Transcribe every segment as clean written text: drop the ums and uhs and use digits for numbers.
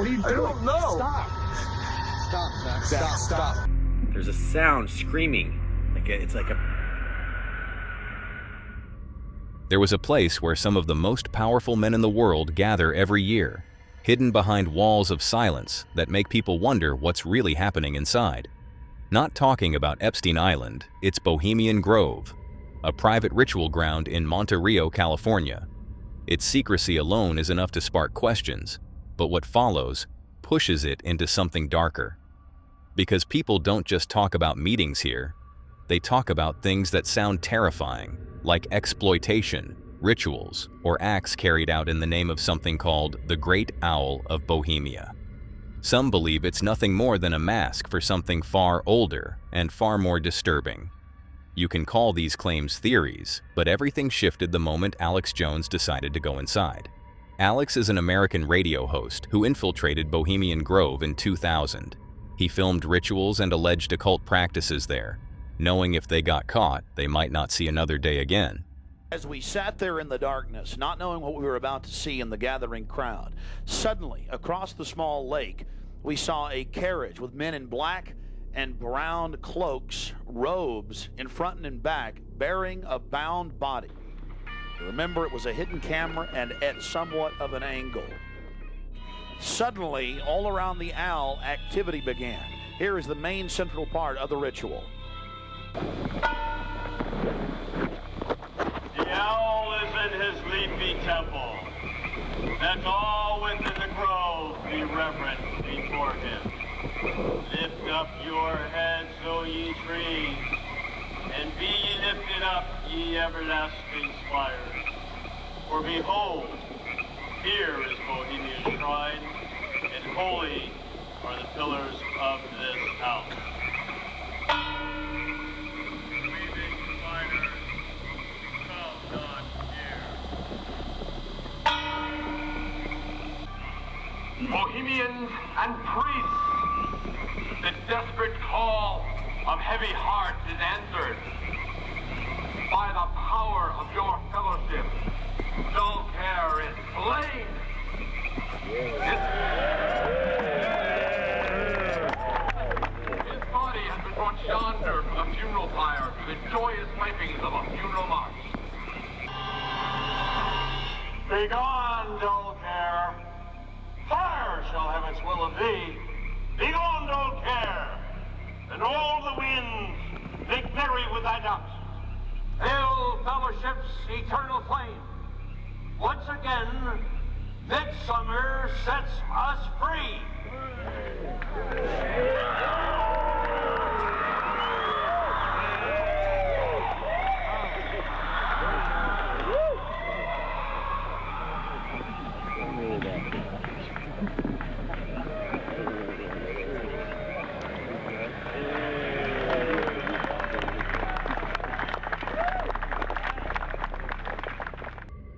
What are you doing? I don't know. Stop, Zach. Stop. There's a sound screaming. It's like a... There was a place where some of the most powerful men in the world gather every year, hidden behind walls of silence that make people wonder what's really happening inside. Not talking about Epstein Island, it's Bohemian Grove, a private ritual ground in Monte Rio, California. Its secrecy alone is enough to spark questions, but what follows pushes it into something darker. Because people don't just talk about meetings here, they talk about things that sound terrifying, like exploitation, rituals, or acts carried out in the name of something called the Great Owl of Bohemia. Some believe it's nothing more than a mask for something far older and far more disturbing. You can call these claims theories, but everything shifted the moment Alex Jones decided to go inside. Alex is an American radio host who infiltrated Bohemian Grove in 2000. He filmed rituals and alleged occult practices there, knowing if they got caught, they might not see another day again. As we sat there in the darkness, not knowing what we were about to see in the gathering crowd, suddenly, across the small lake, we saw a carriage with men in black and brown cloaks, robes in front and in back, bearing a bound body. Remember, it was a hidden camera and at somewhat of an angle. Suddenly, all around the owl, activity began. Here is the main central part of the ritual. The owl is in his leafy temple. Let all within the grove be reverent before him. Lift up your heads, O ye trees, and be ye lifted up, ye everlasting spires. For behold, here is Bohemia's shrine, and holy are the pillars of this house. Bohemians and priests, the desperate call of heavy hearts is answered. By the power of your fellowship, dull care is slain. His body has been brought yonder from the funeral pyre to the joyous pipings of a funeral march. Begone, dull care. Fire shall have its will of thee. Begone, dull care, and all the winds make merry with thy dust. Hail, fellowship's eternal flame. Once again, midsummer sets us free.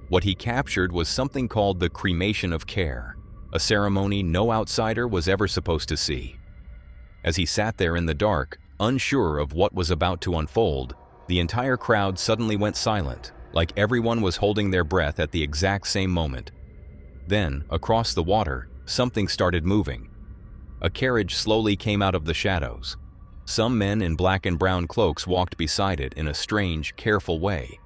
What he captured was something called the cremation of care, a ceremony no outsider was ever supposed to see. As he sat there in the dark, unsure of what was about to unfold, the entire crowd suddenly went silent, like everyone was holding their breath at the exact same moment. Then, across the water, something started moving. A carriage slowly came out of the shadows. Some men in black and brown cloaks walked beside it in a strange, careful way.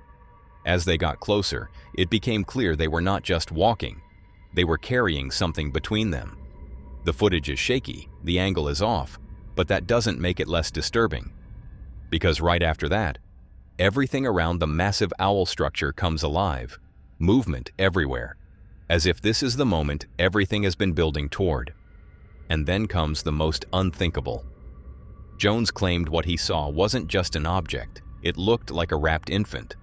As they got closer, it became clear they were not just walking. They were carrying something between them. The footage is shaky, the angle is off, but that doesn't make it less disturbing. Because right after that, everything around the massive owl structure comes alive, movement everywhere, as if this is the moment everything has been building toward. And then comes the most unthinkable. Jones claimed what he saw wasn't just an object, it looked like a wrapped infant.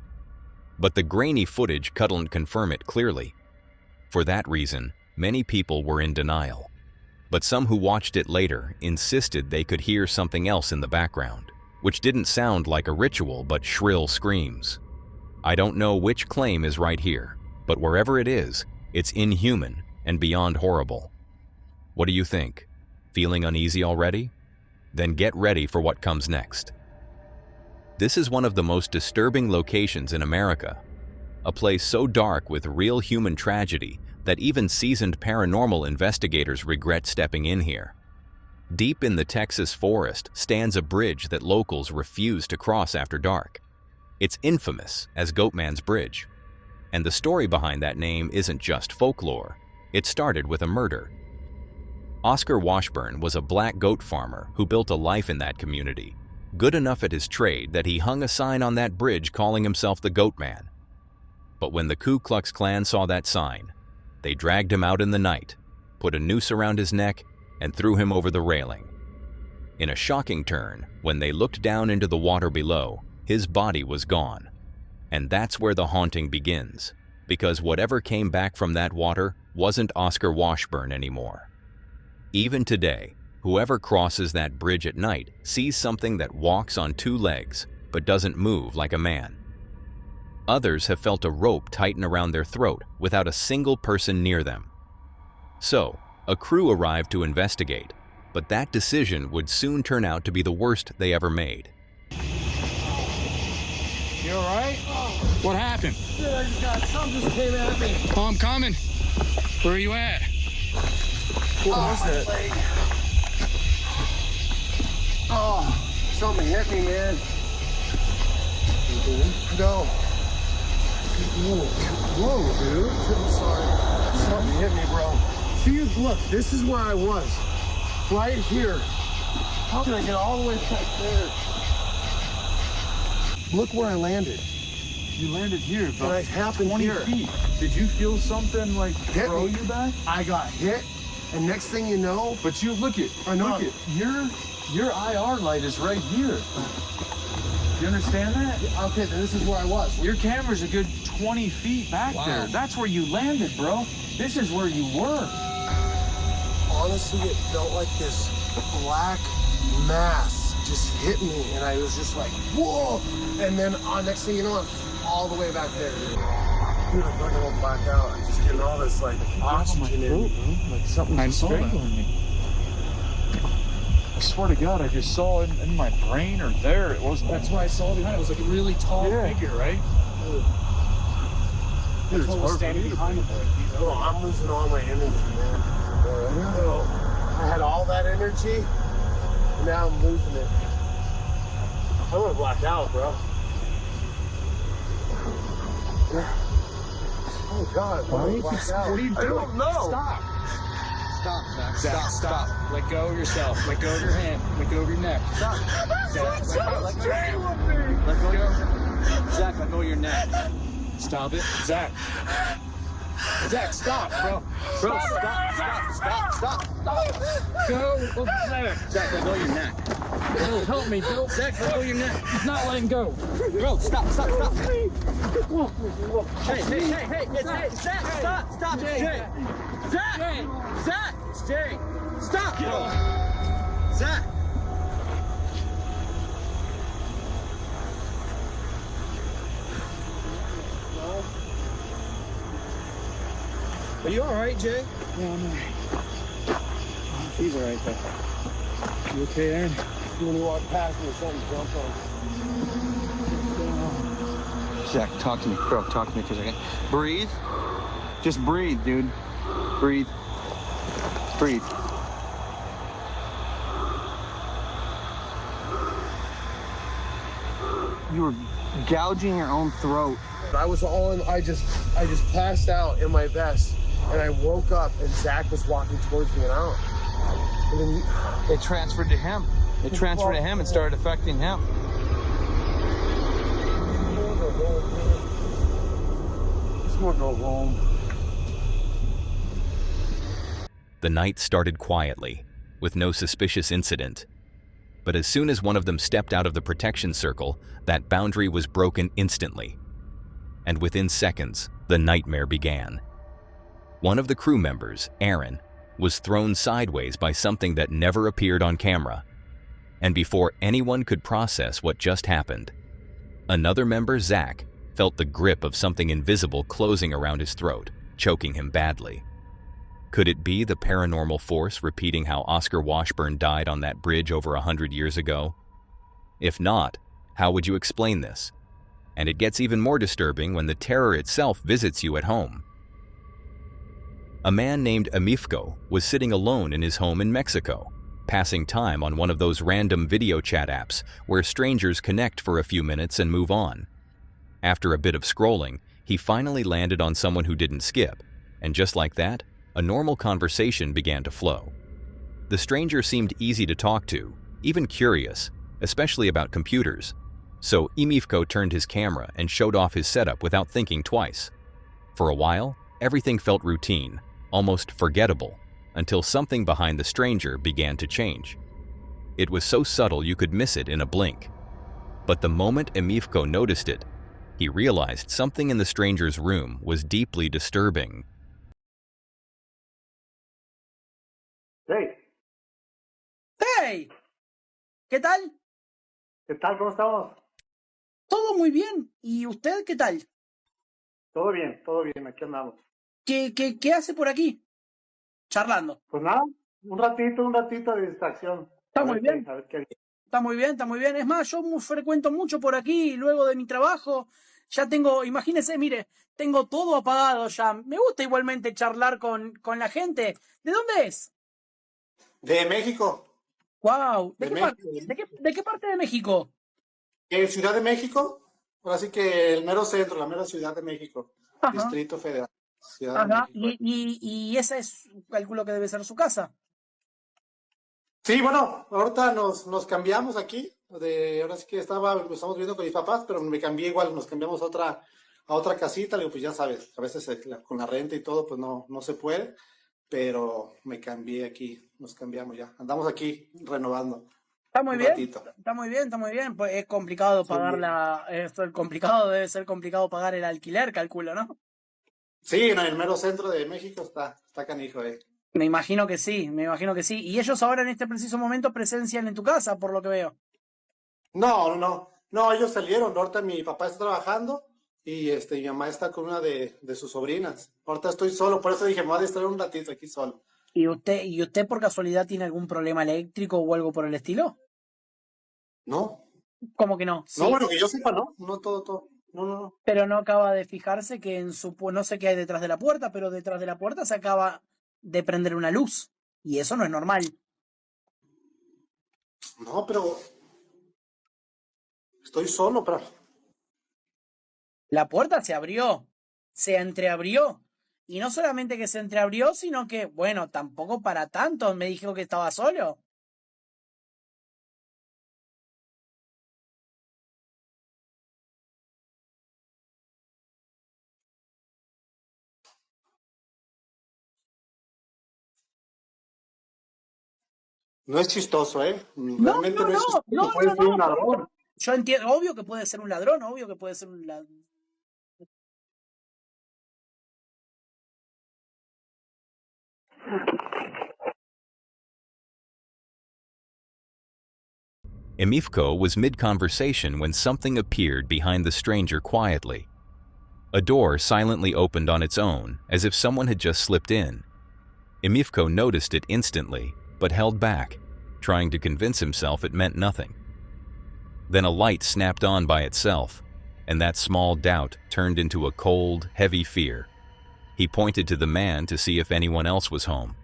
But the grainy footage couldn't confirm it clearly. For that reason, many people were in denial. But some who watched it later insisted they could hear something else in the background, which didn't sound like a ritual but shrill screams. I don't know which claim is right here, but wherever it is, it's inhuman and beyond horrible. What do you think? Feeling uneasy already? Then get ready for what comes next. This is one of the most disturbing locations in America, a place so dark with real human tragedy that even seasoned paranormal investigators regret stepping in here. Deep in the Texas forest stands a bridge that locals refuse to cross after dark. It's infamous as Goatman's Bridge. And the story behind that name isn't just folklore. It started with a murder. Oscar Washburn was a black goat farmer who built a life in that community, good enough at his trade that he hung a sign on that bridge calling himself the Goatman. But when the Ku Klux Klan saw that sign, they dragged him out in the night, put a noose around his neck, and threw him over the railing. In a shocking turn, when they looked down into the water below, his body was gone. And that's where the haunting begins, because whatever came back from that water wasn't Oscar Washburn anymore. Even today, whoever crosses that bridge at night sees something that walks on two legs but doesn't move like a man. Others have felt a rope tighten around their throat without a single person near them. So, a crew arrived to investigate, but that decision would soon turn out to be the worst they ever made. You alright? What happened? Dude, I just got something just came at me. Oh, I'm coming. Where are you at? What was that? Leg. Oh, something hit me, man. No. Whoa, dude. I'm sorry. Something hit me, bro. See, look, this is where I was. Right here. How did I get all the way back there? Look where I landed. You landed here, but And I happened 20 here. feet. Did you feel something like Hit throw me. you back? I got hit, and next thing you know, But you look at I know. look at your IR light is right here. You understand that? okay, then this is where I was. Your camera's a good 20 feet back there. That's where you landed, bro. This is where you were. Honestly, it felt like this black mass just hit me, and I was just like, whoa! And then next thing you know, I'm all the way back there. Dude, I'm not gonna black out. I'm just getting all this like oxygen in me. Like something's strangling me. I swear to God, I just saw in my brain or there. It wasn't. That's what I saw behind. It was like a really tall figure, right? Dude, it's hard for me to breathe. Bro, I'm losing all my energy, man. I had all that energy, and now I'm losing it. I'm gonna black out, bro. Oh God, What are you doing? doing? I don't know. Stop. Stop, Zach. Stop. Let go of yourself. Let go of your hand. Let go of your neck. Stop. Zach, let go. Zach, let go of your neck. Stop it. Zach. Zach, stop, bro. Bro, stop. Go over there. Zach, let go of your neck. Bill, help me, Bill. Zach, let go of your neck. He's not letting go. Bro, stop. Hey, Zach, stop. Jay. Zach, it's Jay. Stop, bro. Zach. Are you all right, Jay? Yeah, I'm alright. He's alright, though. You okay, Aaron? When you walk past me, something jumped on. Zach, talk to me. Bro, talk to me for a second. Breathe. Just breathe, dude. Breathe. Breathe. You were gouging your own throat. I just passed out in my vest, and I woke up, and Zach was walking towards me, and out. And then It transferred to him. It transferred to him and started affecting him. just want to go home. The night started quietly, with no suspicious incident. But as soon as one of them stepped out of the protection circle, that boundary was broken instantly. And within seconds, the nightmare began. One of the crew members, Aaron, was thrown sideways by something that never appeared on camera. And before anyone could process what just happened, another member, Zach, felt the grip of something invisible closing around his throat, choking him badly. Could it be the paranormal force repeating how Oscar Washburn died on that bridge over 100 years ago? If not, how would you explain this? And it gets even more disturbing when the terror itself visits you at home. A man named Emifko was sitting alone in his home in Mexico, passing time on one of those random video chat apps where strangers connect for a few minutes and move on. After a bit of scrolling, he finally landed on someone who didn't skip, and just like that, a normal conversation began to flow. The stranger seemed easy to talk to, even curious, especially about computers. So Emifko turned his camera and showed off his setup without thinking twice. For a while, everything felt routine, almost forgettable, until something behind the stranger began to change. It was so subtle you could miss it in a blink. But the moment Emifko noticed it, he realized something in the stranger's room was deeply disturbing. Hey, ¡Hey! ¿Qué tal? ¿qué tal? ¿Cómo estamos? Todo muy bien. ¿Y usted qué tal? Todo bien, aquí andamos. ¿Qué hace por aquí? Charlando. Pues nada, un ratito de distracción. Está muy bien. A ver qué. Está muy bien, está muy bien. Es más, yo frecuento mucho por aquí, luego de mi trabajo. Ya tengo, imagínese, mire, tengo todo apagado ya. Me gusta igualmente charlar con la gente. ¿De dónde es? De México. Wow. De ¿De qué parte de México? Ciudad de México. Ahora sí que el mero centro, la mera Ciudad de México. Ajá. Distrito Federal. Ciudad Ajá. de México. Y esa es, calculo que debe ser su casa. Sí, bueno, ahorita nos cambiamos aquí. Ahora sí que estamos viviendo con mis papás, pero me cambié igual, nos cambiamos a otra casita. Le digo, pues ya sabes, a veces con la renta y todo, pues no se puede. Pero me cambié aquí, nos cambiamos ya. Andamos aquí renovando. Está muy un bien, ratito. está muy bien. Pues es complicado pagar debe ser complicado pagar el alquiler, calculo, ¿no? Sí, en el mero centro de México está canijo, Me imagino que sí. Y ellos ahora en este preciso momento presencian en tu casa, por lo que veo. No, ellos salieron. Ahorita mi papá está trabajando y mi mamá está con una de sus sobrinas. Ahorita estoy solo, por eso dije, me voy a distraer un ratito aquí solo. ¿Y usted por casualidad tiene algún problema eléctrico o algo por el estilo? No. ¿Cómo que no? Sí. No, bueno, que yo sepa, no. No todo. No. Pero no acaba de fijarse que no sé qué hay detrás de la puerta, pero detrás de la puerta se acaba de prender una luz. Y eso no es normal. No, pero estoy solo, pero... La puerta se abrió, se entreabrió. Y no solamente que se entreabrió, sino que, bueno, tampoco para tanto. Me dijo que estaba solo. No es chistoso, Realmente no es chistoso. Puede ser un ladrón. Yo entiendo, obvio que puede ser un ladrón, Emifko was mid-conversation when something appeared behind the stranger quietly. A door silently opened on its own, as if someone had just slipped in. Emifko noticed it instantly, but held back, trying to convince himself it meant nothing. Then a light snapped on by itself, and that small doubt turned into a cold, heavy fear. He pointed to the man to see if anyone else was home.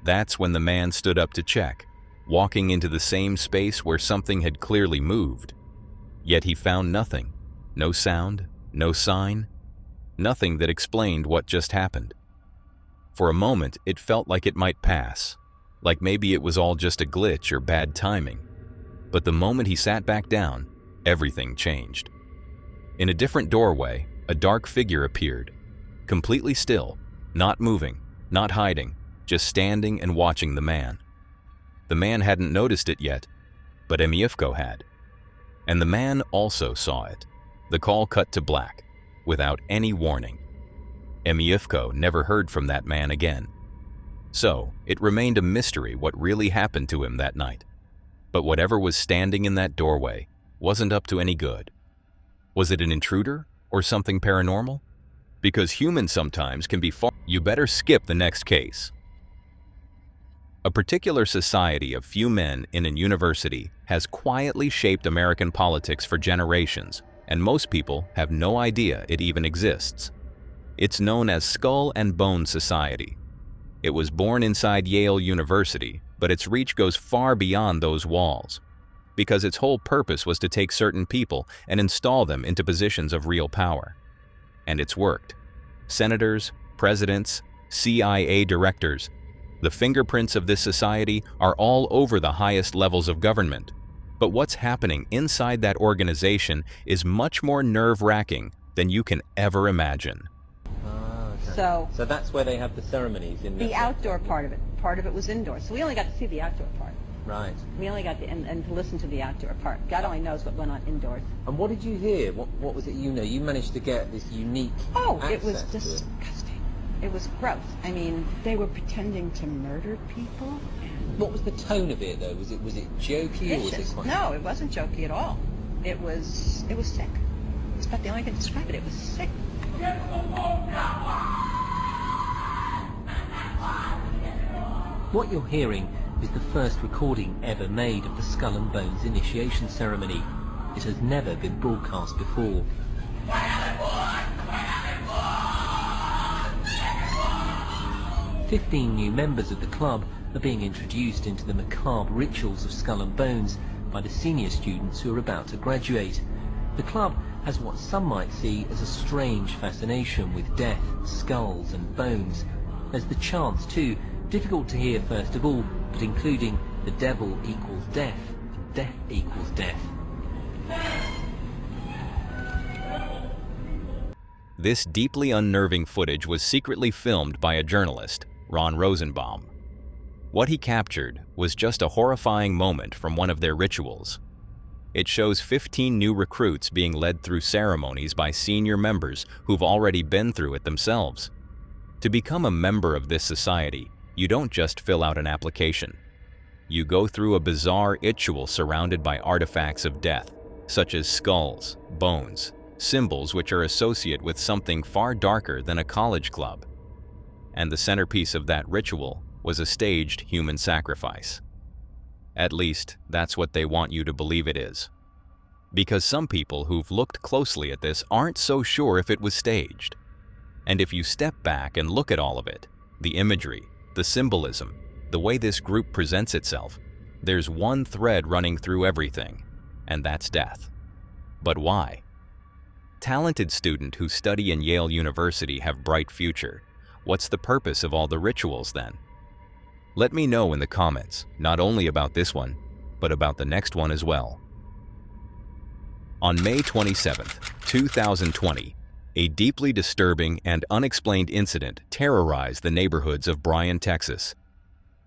That's when the man stood up to check, walking into the same space where something had clearly moved. Yet he found nothing. No sound, no sign, nothing that explained what just happened. For a moment, it felt like it might pass, like maybe it was all just a glitch or bad timing. But the moment he sat back down, everything changed. In a different doorway, a dark figure appeared, completely still, not moving, not hiding, just standing and watching the man. The man hadn't noticed it yet, but Emifko had. And the man also saw it. The call cut to black, without any warning. Emifko never heard from that man again. So, it remained a mystery what really happened to him that night. But whatever was standing in that doorway wasn't up to any good. Was it an intruder or something paranormal? Because humans sometimes can be far... You better skip the next case. A particular society of few men in a university has quietly shaped American politics for generations, and most people have no idea it even exists. It's known as Skull and Bone Society, It was born inside Yale University, but its reach goes far beyond those walls, because its whole purpose was to take certain people and install them into positions of real power. And it's worked. Senators, presidents, CIA directors, the fingerprints of this society are all over the highest levels of government. But what's happening inside that organization is much more nerve-wracking than you can ever imagine. So that's where they have the ceremonies in the outdoor part of it. Part of it was indoor. So we only got to see the outdoor part. Right. We only got to, and to listen to the outdoor part. God only knows what went on indoors. And what did you hear? What was it you know? You managed to get this unique it was access to it. disgusting. It was gross. I mean, they were pretending to murder people. What was the tone of it, though? Was it jokey or was it quite... No, it wasn't jokey at all. It was sick. It's about the only way I can describe it. It was sick. What you're hearing is the first recording ever made of the Skull and Bones initiation ceremony. It has never been broadcast before. 15 new members of the club are being introduced into the macabre rituals of Skull and Bones by the senior students who are about to graduate. The club has what some might see as a strange fascination with death, skulls and bones. There's the chants too, difficult to hear first of all, but including the devil equals death, and death equals death. This deeply unnerving footage was secretly filmed by a journalist, Ron Rosenbaum. What he captured was just a horrifying moment from one of their rituals. It shows 15 new recruits being led through ceremonies by senior members who've already been through it themselves. To become a member of this society, you don't just fill out an application. You go through a bizarre ritual surrounded by artifacts of death, such as skulls, bones, symbols which are associated with something far darker than a college club. And the centerpiece of that ritual was a staged human sacrifice. At least, that's what they want you to believe it is. Because some people who've looked closely at this aren't so sure if it was staged. And if you step back and look at all of it, the imagery, the symbolism, the way this group presents itself, there's one thread running through everything, and that's death. But why? Talented students who study in Yale University have bright future. What's the purpose of all the rituals then? Let me know in the comments, not only about this one, but about the next one as well. On May 27th, 2020, a deeply disturbing and unexplained incident terrorized the neighborhoods of Bryan, Texas.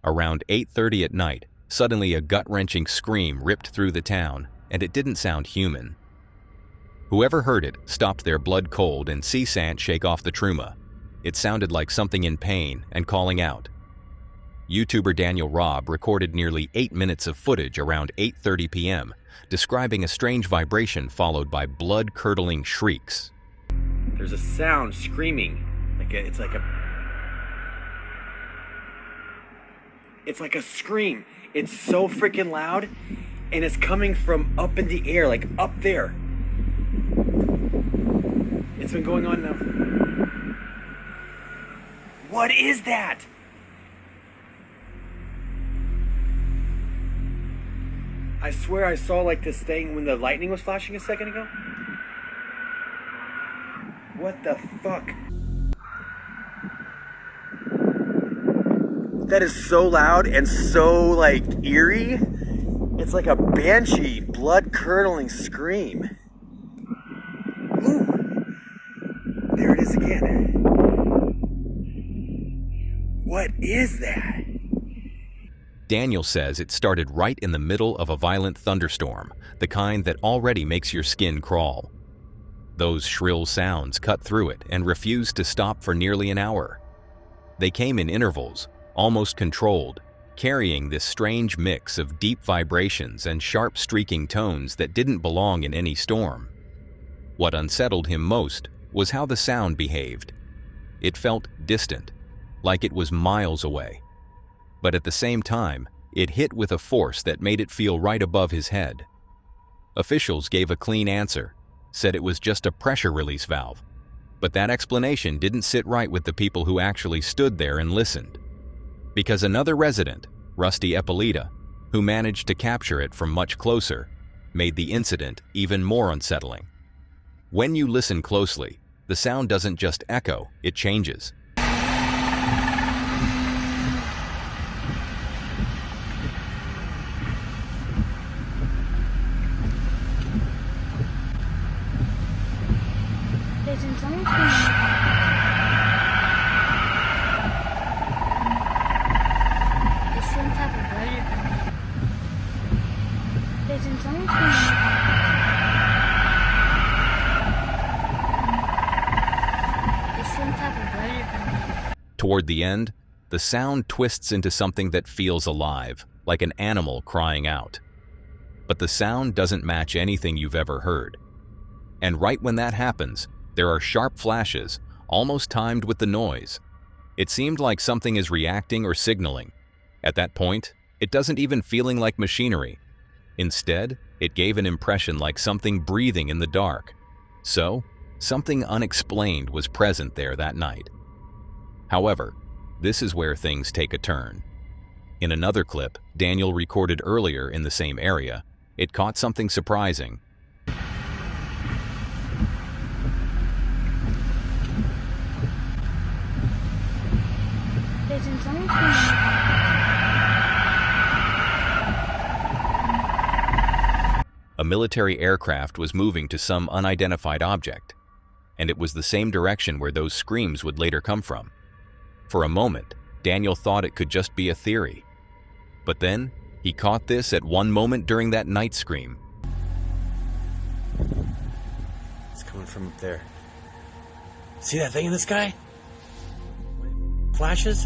Around 8:30 at night, suddenly a gut-wrenching scream ripped through the town, and it didn't sound human. Whoever heard it stopped their blood cold and ceasant shake off the trauma. It sounded like something in pain and calling out. YouTuber Daniel Robb recorded nearly 8 minutes of footage around 8:30 p.m., describing a strange vibration followed by blood-curdling shrieks. There's a sound screaming, it's like a scream. It's so freaking loud, and it's coming from up in the air, like up there. It's been going on now. What is that? I swear I saw like this thing when the lightning was flashing a second ago. What the fuck? That is so loud and so like eerie. It's like a banshee, blood-curdling scream. Ooh. There it is again. What is that? Daniel says it started right in the middle of a violent thunderstorm, the kind that already makes your skin crawl. Those shrill sounds cut through it and refused to stop for nearly an hour. They came in intervals, almost controlled, carrying this strange mix of deep vibrations and sharp streaking tones that didn't belong in any storm. What unsettled him most was how the sound behaved. It felt distant, like it was miles away. But at the same time, it hit with a force that made it feel right above his head. Officials gave a clean answer, said it was just a pressure release valve. But that explanation didn't sit right with the people who actually stood there and listened. Because another resident, Rusty Eppolita, who managed to capture it from much closer, made the incident even more unsettling. When you listen closely, the sound doesn't just echo, it changes. Toward the end, the sound twists into something that feels alive, like an animal crying out. But the sound doesn't match anything you've ever heard. And right when that happens, there are sharp flashes, almost timed with the noise. It seemed like something is reacting or signaling. At that point, it doesn't even feeling like machinery. Instead, it gave an impression like something breathing in the dark. So, something unexplained was present there that night. However, this is where things take a turn. In another clip Daniel recorded earlier in the same area, it caught something surprising. A military aircraft was moving to some unidentified object, and it was the same direction where those screams would later come from. For a moment, Daniel thought it could just be a theory. But then, he caught this at one moment during that night scream. It's coming from up there. See that thing in the sky? Flashes?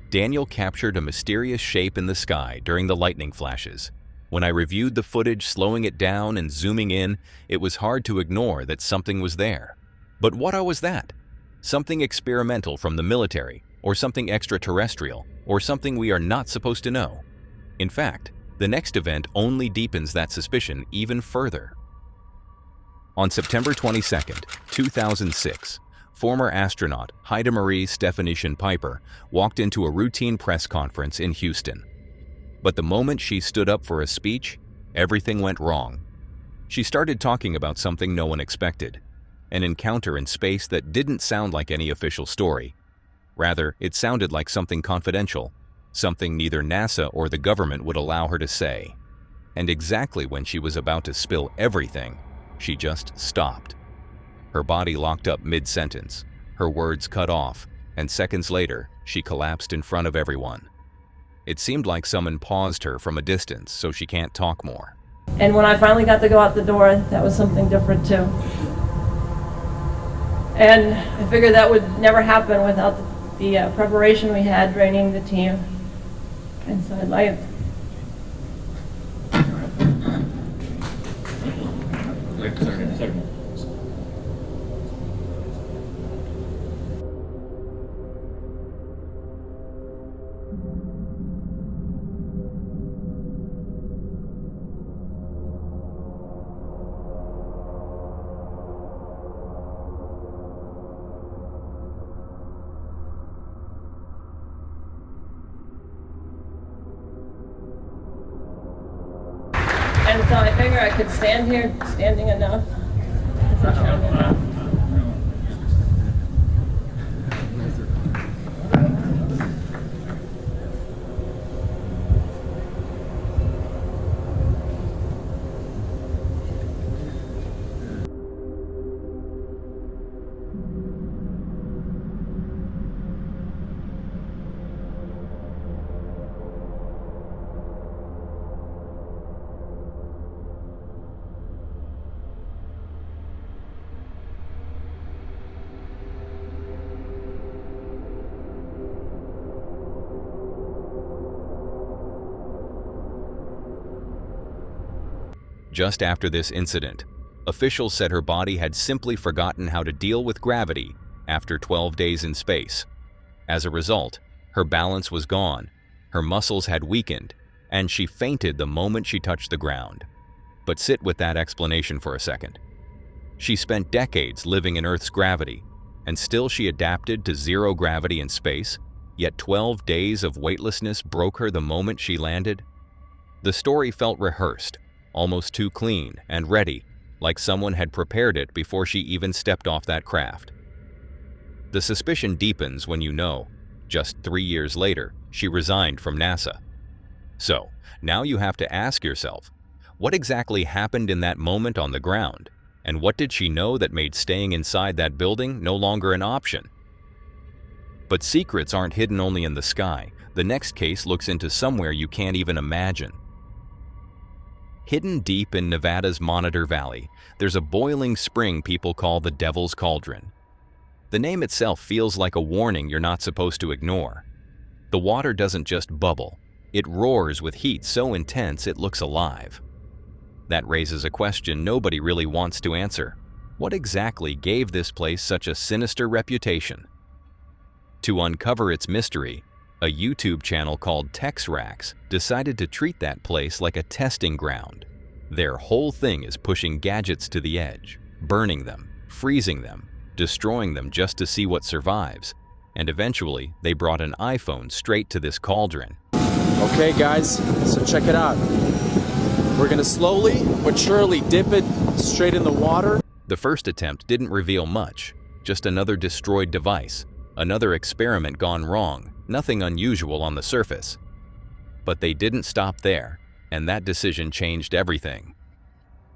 Daniel captured a mysterious shape in the sky during the lightning flashes. When I reviewed the footage, slowing it down and zooming in, it was hard to ignore that something was there. But what was that? Something experimental from the military, or something extraterrestrial, or something we are not supposed to know? In fact, the next event only deepens that suspicion even further. On September 22, 2006, former astronaut Heide Marie Stephanician Piper walked into a routine press conference in Houston. But the moment she stood up for a speech, everything went wrong. She started talking about something no one expected, an encounter in space that didn't sound like any official story. Rather, it sounded like something confidential, something neither NASA or the government would allow her to say. And exactly when she was about to spill everything, she just stopped. Her body locked up mid-sentence, her words cut off, and seconds later, she collapsed in front of everyone. It seemed like someone paused her from a distance so she can't talk more. And when I finally got to go out the door, that was something different too. And I figured that would never happen without the preparation we had training the team. And so I'd like And so I figure I could stand here, standing enough. Just after this incident, officials said her body had simply forgotten how to deal with gravity after 12 days in space. As a result, her balance was gone, her muscles had weakened, and she fainted the moment she touched the ground. But sit with that explanation for a second. She spent decades living in Earth's gravity, and still she adapted to zero gravity in space, yet 12 days of weightlessness broke her the moment she landed. The story felt rehearsed, almost too clean and ready, like someone had prepared it before she even stepped off that craft. The suspicion deepens when you know, just 3 years later, she resigned from NASA. So, now you have to ask yourself, what exactly happened in that moment on the ground? And what did she know that made staying inside that building no longer an option? But secrets aren't hidden only in the sky. The next case looks into somewhere you can't even imagine. Hidden deep in Nevada's Monitor Valley, there's a boiling spring people call the Devil's Cauldron. The name itself feels like a warning you're not supposed to ignore. The water doesn't just bubble, it roars with heat so intense it looks alive. That raises a question nobody really wants to answer. What exactly gave this place such a sinister reputation? To uncover its mystery, a YouTube channel called TexRax decided to treat that place like a testing ground. Their whole thing is pushing gadgets to the edge, burning them, freezing them, destroying them just to see what survives. And eventually, they brought an iPhone straight to this cauldron. Okay guys, so check it out. We're gonna slowly but surely dip it straight in the water. The first attempt didn't reveal much, just another destroyed device, another experiment gone wrong, nothing unusual on the surface. But they didn't stop there, and that decision changed everything.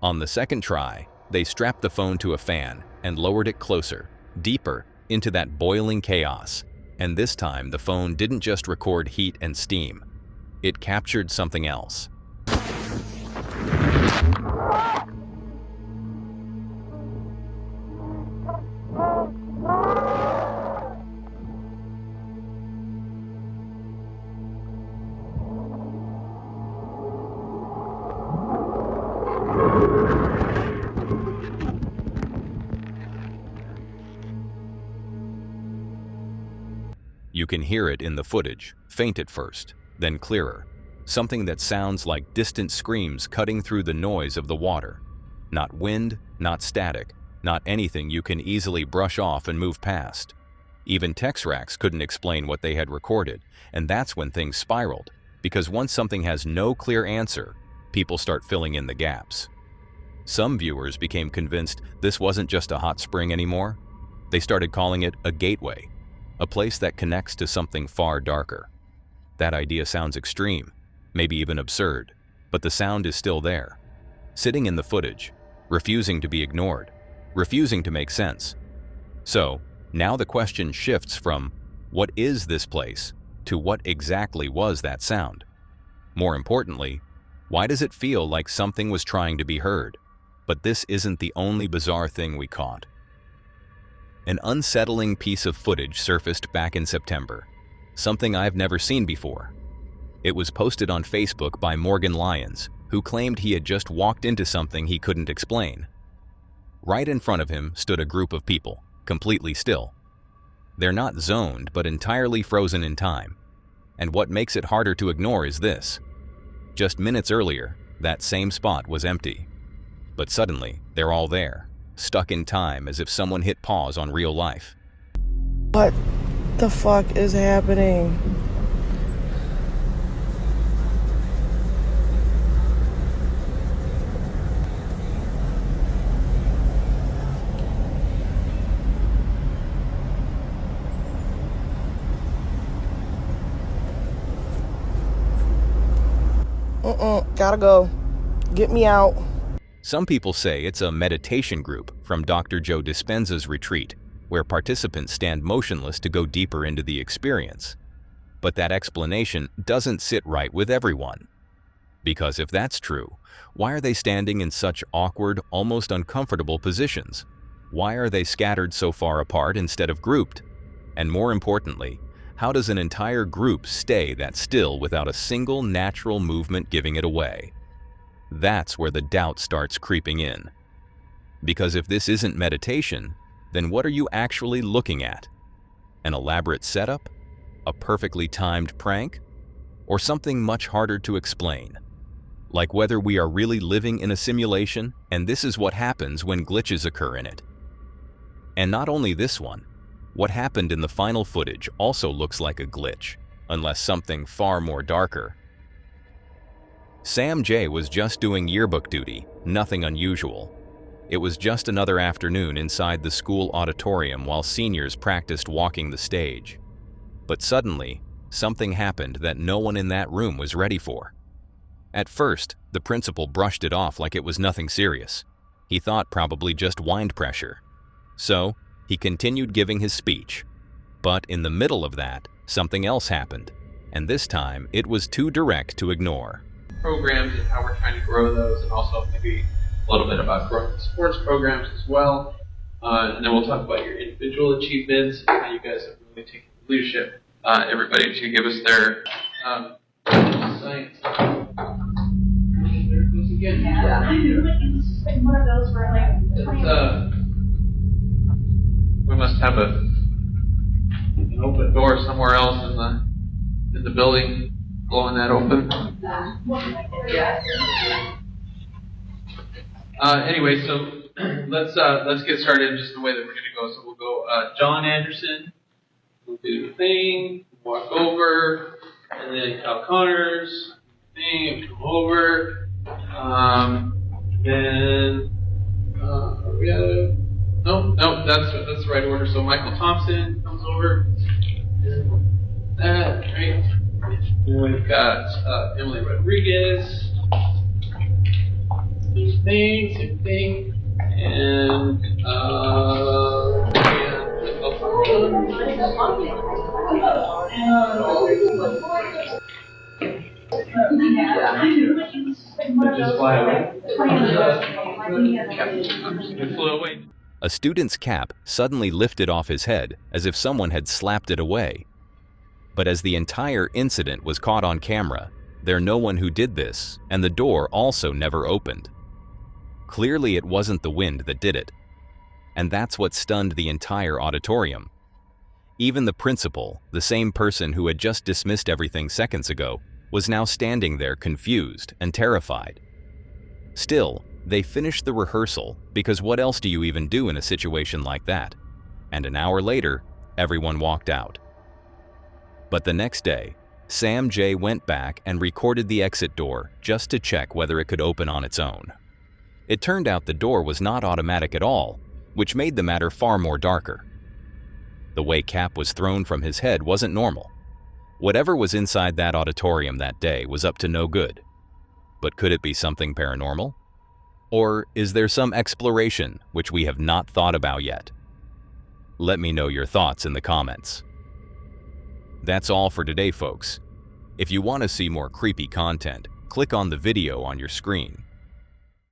On the second try, they strapped the phone to a fan and lowered it closer, deeper, into that boiling chaos. And this time, the phone didn't just record heat and steam. It captured something else. You can hear it in the footage, faint at first, then clearer. Something that sounds like distant screams cutting through the noise of the water. Not wind, not static, not anything you can easily brush off and move past. Even TexRax couldn't explain what they had recorded, and that's when things spiraled, because once something has no clear answer, people start filling in the gaps. Some viewers became convinced this wasn't just a hot spring anymore. They started calling it a gateway, a place that connects to something far darker. That idea sounds extreme, maybe even absurd, but the sound is still there, sitting in the footage, refusing to be ignored, refusing to make sense. So, now the question shifts from, what is this place, to what exactly was that sound? More importantly, why does it feel like something was trying to be heard? But this isn't the only bizarre thing we caught. An unsettling piece of footage surfaced back in September, something I've never seen before. It was posted on Facebook by Morgan Lyons, who claimed he had just walked into something he couldn't explain. Right in front of him stood a group of people, completely still. They're not zoned, but entirely frozen in time. And what makes it harder to ignore is this. Just minutes earlier, that same spot was empty. But suddenly, they're all there, stuck in time as if someone hit pause on real life. What the fuck is happening? Gotta go. Get me out. Some people say it's a meditation group from Dr. Joe Dispenza's retreat, where participants stand motionless to go deeper into the experience. But that explanation doesn't sit right with everyone. Because if that's true, why are they standing in such awkward, almost uncomfortable positions? Why are they scattered so far apart instead of grouped? And more importantly, how does an entire group stay that still without a single natural movement giving it away? That's where the doubt starts creeping in. Because if this isn't meditation, then what are you actually looking at? An elaborate setup? A perfectly timed prank? Or something much harder to explain? like whether we are really living in a simulation, and this is what happens when glitches occur in it. And not only this one, what happened in the final footage also looks like a glitch, unless something far more darker. Sam J was just doing yearbook duty, nothing unusual. It was just another afternoon inside the school auditorium while seniors practiced walking the stage. But suddenly, something happened that no one in that room was ready for. At first, the principal brushed it off like it was nothing serious. He thought probably just wind pressure. So, he continued giving his speech. But in the middle of that, something else happened, and this time it was too direct to ignore. Programs and how we're trying to grow those, and also maybe a little bit about growing the sports programs as well. And then we'll talk about your individual achievements and how you guys have really taken leadership. Everybody to give us their science. There it goes again. Yeah. It's one of those where like we must have an open door somewhere else in the building, blowing that open. Anyway, so let's get started just the way that we're gonna go. So we'll go John Anderson, we'll do the thing, walk over, and then Cal Connors, thing, come over, then we have no, that's the right order. So Michael Thompson comes over, that right. Then we've got Emily Rodriguez. Same thing, and A student's cap suddenly lifted off his head as if someone had slapped it away. But as the entire incident was caught on camera, there's no one who did this, and the door also never opened. Clearly it wasn't the wind that did it. And that's what stunned the entire auditorium. Even the principal, the same person who had just dismissed everything seconds ago, was now standing there confused and terrified. Still, they finished the rehearsal because what else do you even do in a situation like that? And an hour later, everyone walked out. But the next day, Sam J went back and recorded the exit door just to check whether it could open on its own. It turned out the door was not automatic at all, which made the matter far more darker. The way Cap was thrown from his head wasn't normal. Whatever was inside that auditorium that day was up to no good. But could it be something paranormal? Or is there some exploration which we have not thought about yet? Let me know your thoughts in the comments. That's all for today, folks. If you want to see more creepy content, click on the video on your screen.